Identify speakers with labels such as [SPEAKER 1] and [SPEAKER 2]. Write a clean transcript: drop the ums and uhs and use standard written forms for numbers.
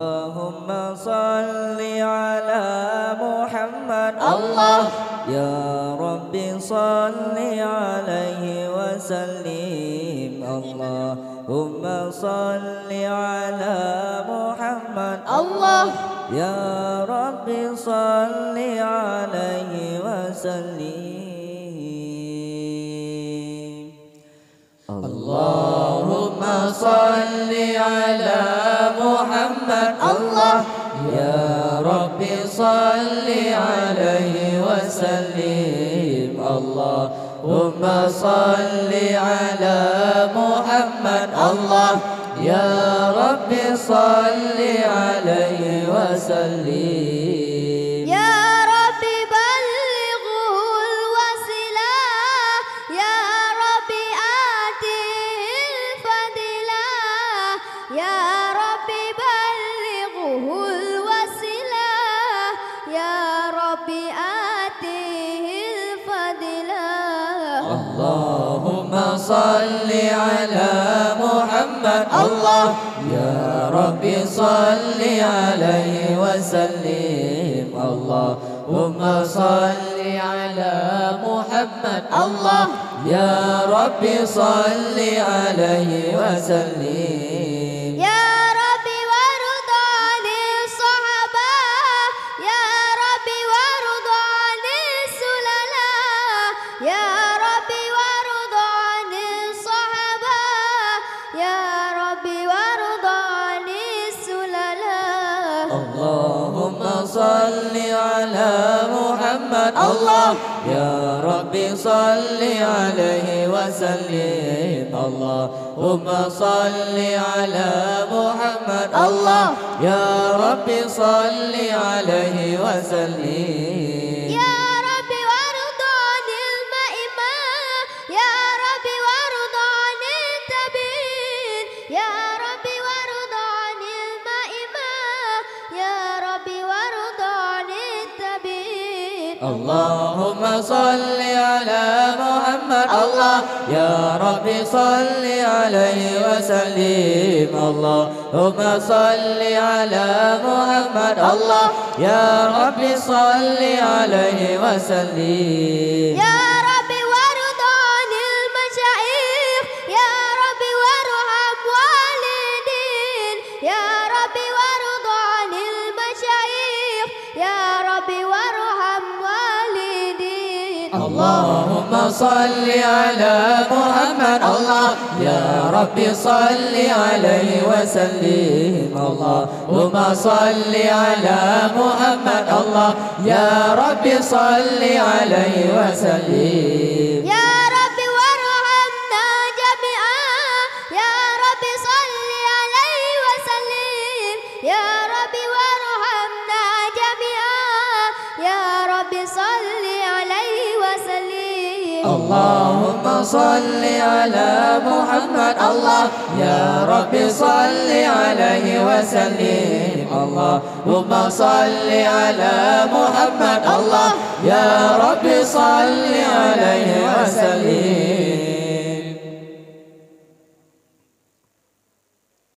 [SPEAKER 1] اللهم صل على محمد
[SPEAKER 2] الله
[SPEAKER 1] يا رب صل عليه وسلم اللهم صل على محمد
[SPEAKER 2] الله
[SPEAKER 1] يا رب صل عليه وسلم
[SPEAKER 2] اللهم صل على محمد الله
[SPEAKER 1] يا رب صل عليه وسلم اللهم صل على محمد
[SPEAKER 2] الله
[SPEAKER 1] يا رب صل عليه وسلم
[SPEAKER 2] يا رب بلغه الوسيلة يا رب آته الفضيلة يا رب بلغه الوسيلة يا رب آته الفضيلة
[SPEAKER 1] اللهم صل على محمد
[SPEAKER 2] الله
[SPEAKER 1] يا رب صل عليه وسلم اللهم صل على محمد
[SPEAKER 2] الله
[SPEAKER 1] يا رب صل عليه وسلم
[SPEAKER 2] يا رب وارض عن الصحابة يا رب وارض عن السللاء يا رب وارض عن الصحابة يا رب وارض عن السللاء
[SPEAKER 1] اللهم صل على محمد
[SPEAKER 2] الله
[SPEAKER 1] يا رب صل عليه وسلم اللهم صل على محمد
[SPEAKER 2] الله
[SPEAKER 1] يا رب صل عليه وسلم
[SPEAKER 2] يا رب وارض عن الأئمة يا رب وارض عن التابعين يا رب وارض عن الأئمة يا رب وارض عن التابعين
[SPEAKER 1] اللهم صل على محمد
[SPEAKER 2] الله
[SPEAKER 1] يا رب صل عليه وسلم اللهم صل على محمد
[SPEAKER 2] الله
[SPEAKER 1] يا رب صل عليه وسلم
[SPEAKER 2] يا رب وارض عن المشايخ يا رب وارحم والدين يا رب وارض عن المشايخ يا رب وارحم والدين
[SPEAKER 1] اللهم صل على محمد
[SPEAKER 2] الله
[SPEAKER 1] يا رب صل عليه وسلم اللهم صل على محمد يا رب صل عليه وسلم
[SPEAKER 2] يا رب وارحمنا جميعا يا رب صل عليه وسلم يا رب وارحمنا جميعا يا رب صل عليه وسلم
[SPEAKER 1] اللهم صل على محمد يا رب صل عليه وسلم اللهم صل على محمد يا رب صل عليه وسلم